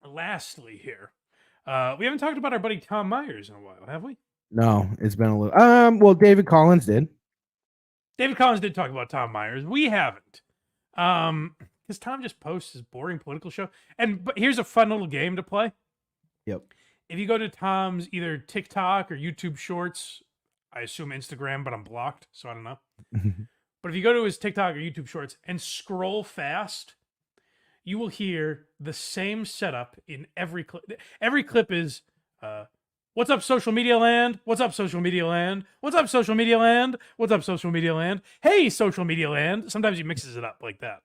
lastly here, we haven't talked about our buddy Tom Myers in a while, have we? No, it's been a little. Well, David Collins did. David Collins did talk about Tom Myers. We haven't. Because Tom just posts his boring political show. But here's a fun little game to play. Yep. If you go to Tom's either TikTok or YouTube Shorts, I assume Instagram, but I'm blocked, so I don't know. But if you go to his TikTok or YouTube Shorts and scroll fast, you will hear the same setup in every clip. Every clip is, what's up, social media land? What's up, social media land? What's up, social media land? What's up, social media land? Hey, social media land. Sometimes he mixes it up like that.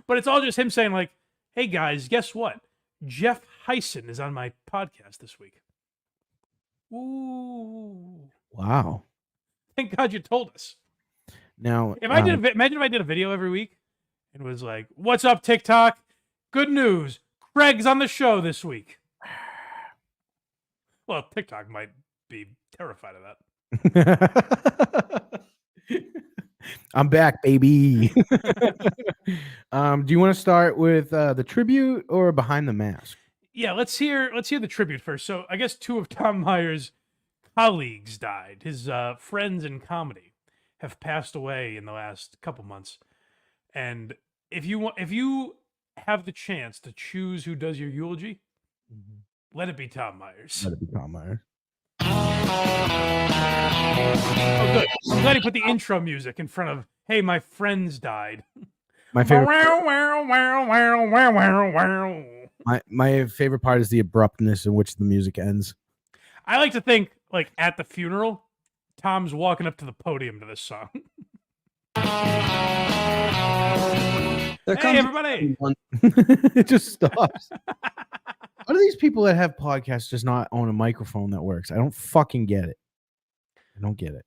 But it's all just him saying like, hey guys, guess what? Jeff Heisen is on my podcast this week. Ooh. Wow. Thank God you told us. Now, imagine if I did a video every week and was like, what's up, TikTok? Good news. Craig's on the show this week. Well, TikTok might be terrified of that. I'm back, baby. Do you want to start with the tribute or behind the mask? Yeah, let's hear the tribute first. So I guess two of Tom Myers' colleagues died. His friends in comedy have passed away in the last couple months. And if you have the chance to choose who does your eulogy, let it be Tom Myers. Let it be Tom Myers. Oh, good. I'm glad he put the intro music in front of, hey, my friends died. My favorite my favorite part is the abruptness in which the music ends. I like to think, like, at the funeral, Tom's walking up to the podium to this song. Hey, everybody! It just stops. How do these people that have podcasts just not own a microphone that works? I don't fucking get it. I don't get it.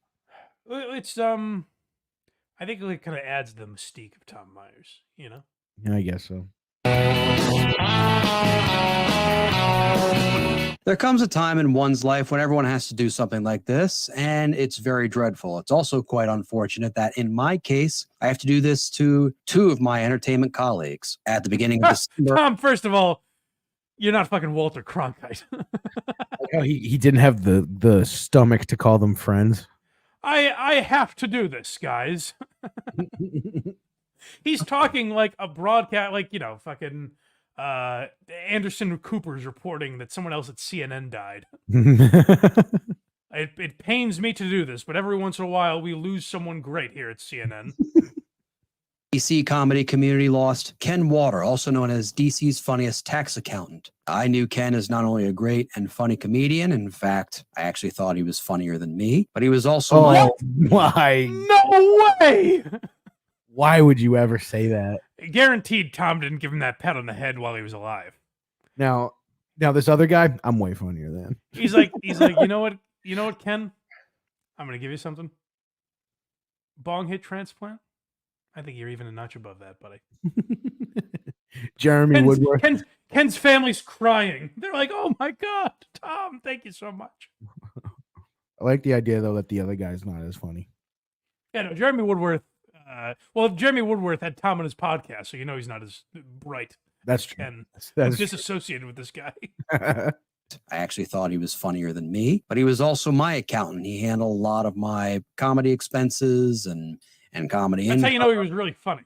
It's I think it kind of adds the mystique of Tom Myers, you know? Yeah, I guess so. There comes a time in one's life when everyone has to do something like this, and it's very dreadful. It's also quite unfortunate that in my case, I have to do this to two of my entertainment colleagues at the beginning of December. Tom, first of all, you're not fucking Walter Cronkite. He didn't have the stomach to call them friends. I have to do this, guys. He's talking like a broadcast, like, you know, fucking Anderson Cooper's reporting that someone else at CNN died. It pains me to do this, but every once in a while we lose someone great here at CNN. DC comedy community lost Ken Water, also known as DC's funniest tax accountant. I knew Ken as not only a great and funny comedian, in fact, I actually thought he was funnier than me, but he was also why? No way! Why would you ever say that? Guaranteed Tom didn't give him that pat on the head while he was alive. Now this other guy, I'm way funnier than. He's like, you know what, Ken? I'm gonna give you something. Bong hit transplant? I think you're even a notch above that, buddy. Jeremy Woodworth. Ken's family's crying. They're like, oh my God, Tom, thank you so much. I like the idea, though, that the other guy's not as funny. Yeah, no, Jeremy Woodworth. Well, Jeremy Woodworth had Tom on his podcast, so you know he's not as bright. That's true. And that's disassociated with this guy. I actually thought he was funnier than me, but he was also my accountant. He handled a lot of my comedy expenses and comedy. That's how you know he was really funny.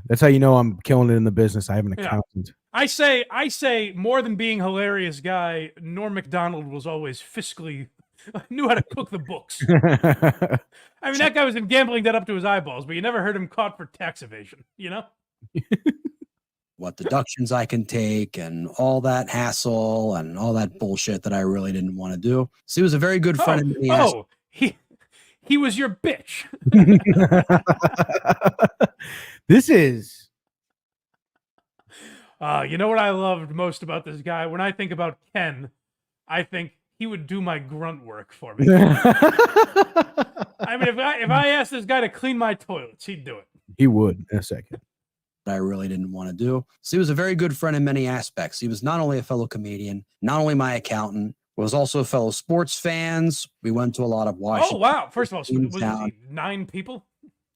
That's how you know I'm killing it in the business. I have an accountant. Yeah. I say more than being hilarious guy, Norm Macdonald was always fiscally knew how to cook the books. I mean, that guy was in gambling debt up to his eyeballs, but you never heard him caught for tax evasion, you know? What deductions I can take and all that hassle and all that bullshit that I really didn't want to do. So he was a very good friend of me. He was your bitch. This is. You know what I loved most about this guy? When I think about Ken, I think he would do my grunt work for me. I mean, if I asked this guy to clean my toilets, he'd do it. He would in a second. I really didn't want to do. So he was a very good friend in many aspects. He was not only a fellow comedian, not only my accountant, was also a fellow sports fans. We went to a lot of Washington. Oh, wow. First of all, was he 9 people?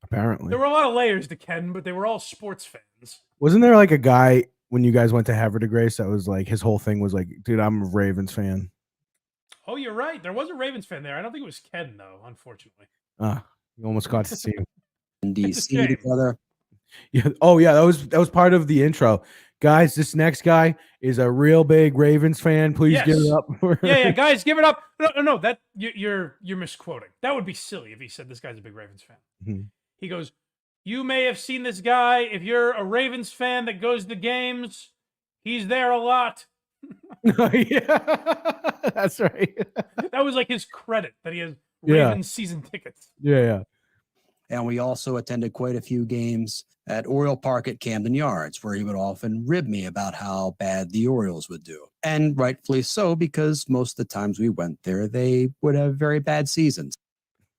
Apparently. There were a lot of layers to Ken, but they were all sports fans. Wasn't there like a guy when you guys went to Havre de Grace, that was like his whole thing was like, dude, I'm a Ravens fan. Oh, you're right. There was a Ravens fan there. I don't think it was Ken though, unfortunately. You almost got to see him. In It's a DC shame. together. Yeah. Oh yeah, that was part of the intro. Guys, this next guy is a real big Ravens fan. Please give Yes. it up for Yeah, guys, give it up. No, that you're misquoting. That would be silly if he said this guy's a big Ravens fan. Mhm. He goes, "You may have seen this guy. If you're a Ravens fan that goes to games, he's there a lot." Yeah, that's right. That was like his credit that he has Yeah. Ravens season tickets. Yeah. And we also attended quite a few games at Oriole Park at Camden Yards, where he would often rib me about how bad the Orioles would do. And rightfully so, because most of the times we went there, they would have very bad seasons.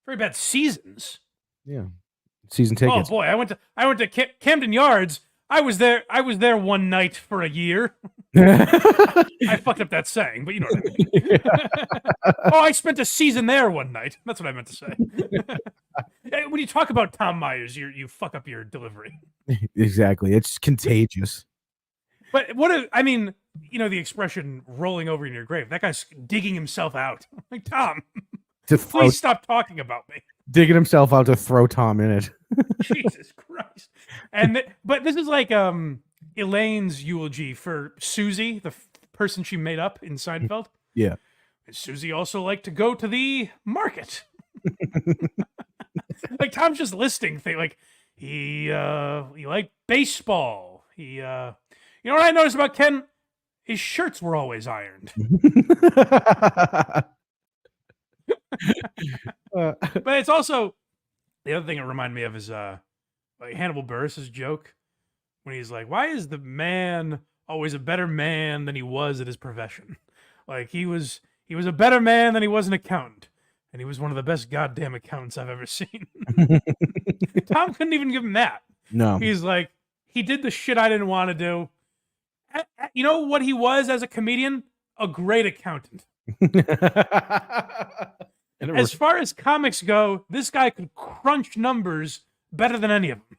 Very bad seasons. Yeah. Season tickets. Oh boy, I went to Camden Yards. I was there one night for a year. I fucked up that saying, but you know what I mean. Oh, I spent a season there one night. That's what I meant to say. When you talk about Tom Myers, you fuck up your delivery. Exactly. It's contagious. But I mean, you know the expression "rolling over in your grave." That guy's digging himself out. Like, Tom, please stop talking about me. Digging himself out to throw Tom in it. Jesus Christ. But this is like Elaine's eulogy for Susie, the person she made up in Seinfeld. Yeah. Susie also liked to go to the market. Like, Tom's just listing things. Like, he liked baseball. You know what I noticed about Ken? His shirts were always ironed. But it's also, the other thing it reminded me of is like Hannibal Buress's joke when he's like, "Why is the man always a better man than he was at his profession?" Like, he was a better man than he was an accountant, and he was one of the best goddamn accountants I've ever seen. Tom couldn't even give him that. No. He's like, he did the shit I didn't want to do. You know what he was as a comedian? A great accountant. As far as comics go, this guy could crunch numbers better than any of them.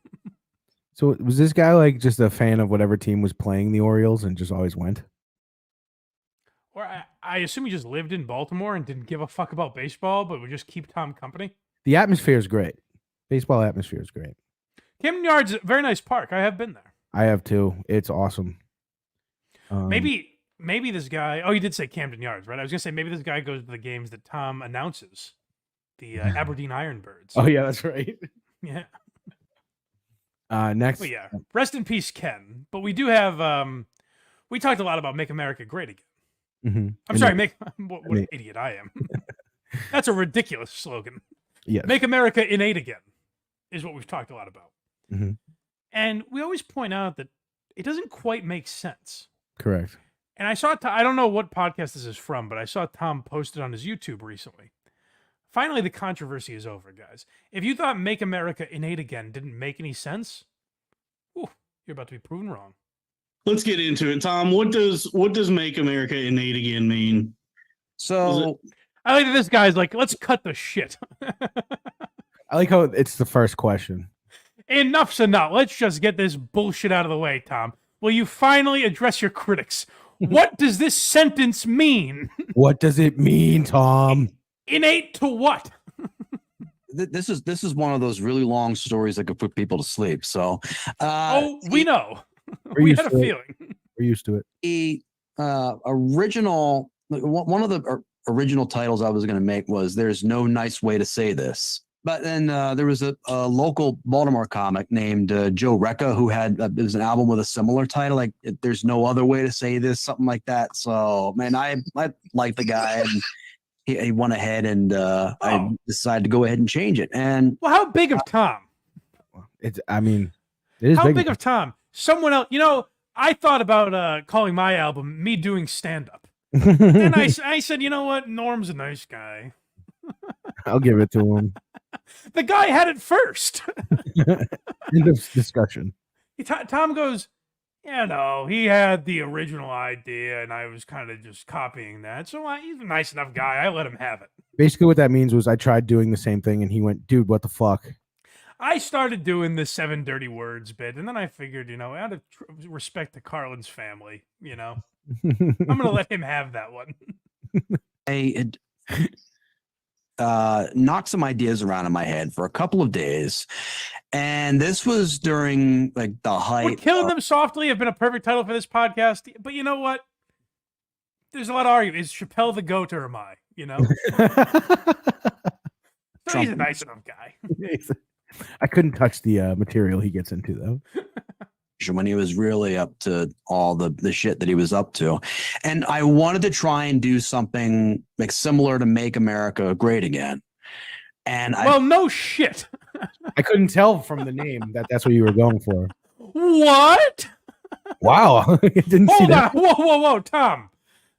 So was this guy like just a fan of whatever team was playing the Orioles and just always went? Or I assume he just lived in Baltimore and didn't give a fuck about baseball, but would just keep Tom company. The atmosphere is great. Baseball atmosphere is great. Camden Yards, a very nice park. I have been there. I have too. It's awesome. Maybe this guy. Oh, you did say Camden Yards, right? I was gonna say maybe this guy goes to the games that Tom announces, the Aberdeen Ironbirds. Oh yeah, that's right. Yeah. Next. But yeah, rest in peace, Ken. But we do have. We talked a lot about "Make America Great Again." Mm-hmm. I'm sorry, what an idiot I am. That's a ridiculous slogan. Yes. Make America Inate Again is what we've talked a lot about. Mm-hmm. And we always point out that it doesn't quite make sense. Correct. And I saw, I don't know what podcast this is from, but I saw Tom post it on his YouTube recently. Finally, the controversy is over, guys. If you thought Make America Inate Again didn't make any sense, you're about to be proven wrong. Let's get into it, Tom. What does "Make America Innate Again" mean? So I like that this guy's like, let's cut the shit. I like how it's the first question. Enough's enough. Let's just get this bullshit out of the way, Tom. Will you finally address your critics? What does this sentence mean? What does it mean, Tom? Innate to what? this is one of those really long stories that could put people to sleep. So, we know. We had a feeling. We're used to it. The original, one of the original titles I was going to make was "There's No Nice Way to Say This." But then there was a local Baltimore comic named Joe Recca who had it was an album with a similar title, like "There's No Other Way to Say This," something like that. So, man, I like the guy, and he went ahead and I decided to go ahead and change it. And well, how big of Tom? It is how big of Tom? Someone else, I thought about calling my album "Me Doing Stand Up," and I said, you know what, Norm's a nice guy. I'll give it to him. The guy had it first. End of discussion. Tom goes, he had the original idea, and I was kind of just copying that. So he's a nice enough guy. I let him have it. Basically, what that means was I tried doing the same thing, and he went, "Dude, what the fuck?" I started doing the 7 dirty words bit, and then I figured, out of respect to Carlin's family, I'm gonna let him have that one. I knocked some ideas around in my head for a couple of days, and this was during like the height. Would Killing Them Softly have been a perfect title for this podcast? But you know what? There's a lot of argument. Is Chappelle the GOAT or am I? So he's a nice enough guy. I couldn't touch the material he gets into though. When he was really up to all the shit that he was up to. And I wanted to try and do something like similar to Make America Great Again. And no shit. I couldn't tell from the name that's what you were going for. What? Wow. Didn't see that. Whoa, Tom.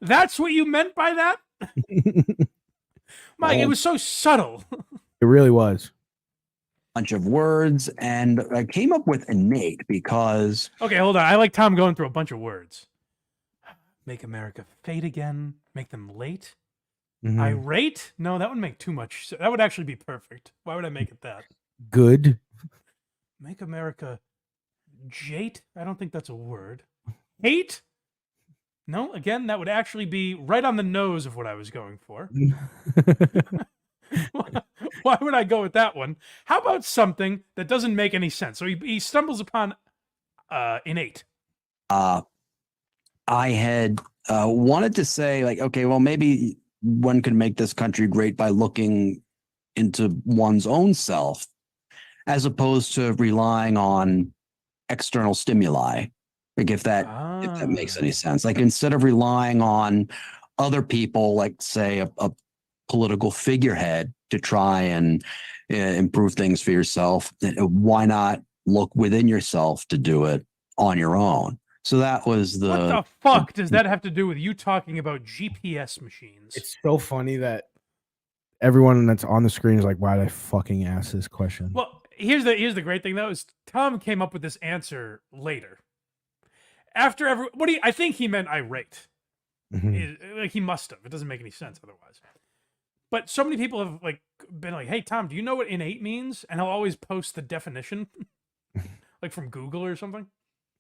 That's what you meant by that? Mike, it was so subtle. It really was. Bunch of words, and I came up with Inate because okay, hold on. I like Tom going through a bunch of words. Make America fade again. Make them late. Mhm. Irate? No, that would make too much. That would actually be perfect. Why would I make it that? Good. Make America jate? I don't think that's a word. Hate? No, again, that would actually be right on the nose of what I was going for. Why would I go with that one? How about something that doesn't make any sense? So he stumbles upon Inate. I had wanted to say, like, okay, well, maybe one could make this country great by looking into one's own self as opposed to relying on external stimuli. Like if that makes any sense. Like instead of relying on other people, like say a political figurehead to try and improve things for yourself, why not look within yourself to do it on your own? So that was What the fuck does that have to do with you talking about GPS machines? It's so funny that everyone that's on the screen is like, why did I fucking ask this question? Well, here's the great thing though, is Tom came up with this answer later. After I think he meant irate. Mhm. Like he must have. It doesn't make any sense otherwise. But so many people have like been like, "Hey Tom, do you know what innate means?" And he'll always post the definition, like from Google or something.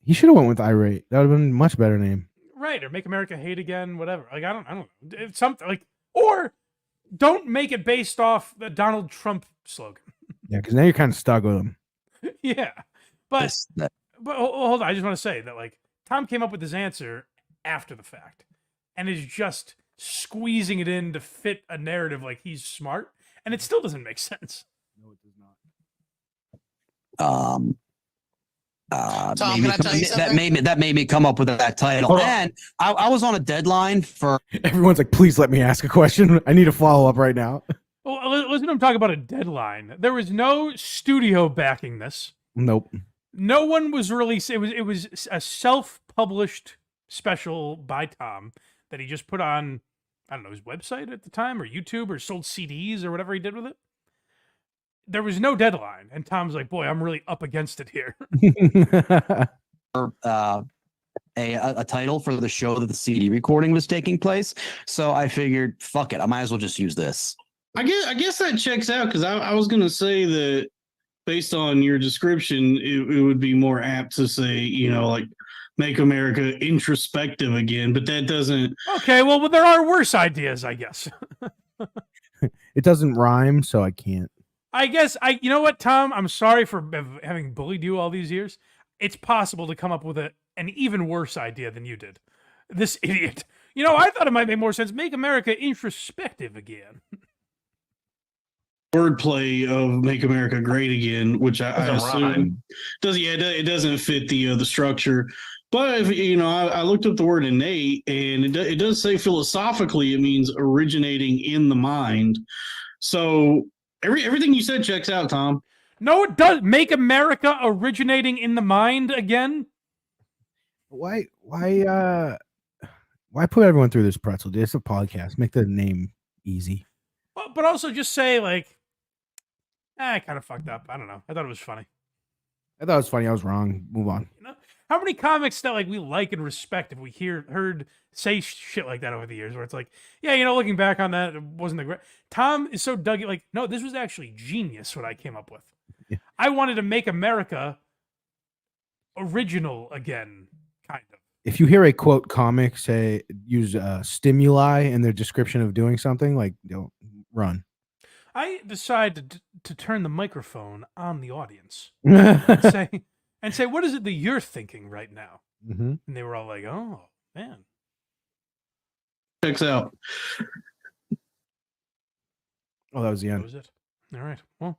He should have went with irate. That would have been a much better name. Right, or Make America Hate Again, whatever. Like I don't know. It's something like, or don't make it based off the Donald Trump slogan. Yeah, because now you're kind of stuck with him. Yeah, but hold on. I just want to say that like Tom came up with this answer after the fact, and is just squeezing it in to fit a narrative like he's smart, and it still doesn't make sense. No, it does not. Tom, can I tell you something? that made me come up with that title. And I was on a deadline for. Everyone's like, please let me ask a question. I need a follow up right now. Well, listen to him talk about a deadline. There was no studio backing this. Nope. No one was releasing. It was a self-published special by Tom that he just put on, I don't know, his website at the time or YouTube or sold CDs or whatever he did with it. There was no deadline, and Tom's like, "Boy, I'm really up against it here." A title for the show that the CD recording was taking place, so I figured, fuck it, I might as well just use this. I guess that checks out because I was gonna say that based on your description, it would be more apt to say, like Make America Introspective Again, but that doesn't. Okay, well, there are worse ideas, I guess. It doesn't rhyme, so I can't. I guess you know what, Tom? I'm sorry for having bullied you all these years. It's possible to come up with an even worse idea than you did. This idiot. I thought it might make more sense. Make America Introspective Again. Wordplay of Make America Great Again, which I assume does. Yeah, it doesn't fit the structure. But if, I looked up the word innate, and it does say philosophically it means originating in the mind. So everything you said checks out, Tom. No, it does. Make America originating in the mind again. Why put everyone through this pretzel? It's a podcast. Make the name easy. But also just say like, I kind of fucked up. I don't know. I thought it was funny. I thought it was funny. I was wrong. Move on. How many comics that like we like and respect have we heard say shit like that over the years where it's like, yeah, looking back on that, it wasn't the great. Tom is so dug. Like, no, this was actually genius what I came up with. Yeah. I wanted to make America original again, kind of. If you hear a quote comic say use stimuli in their description of doing something, like don't run. I decided to turn the microphone on the audience Mhm. and say, what is it that you're thinking right now? And they were all like, oh, man. Checks out. Oh, that was the That end. was it. All right. Well,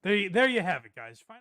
there you have it, guys. Finally.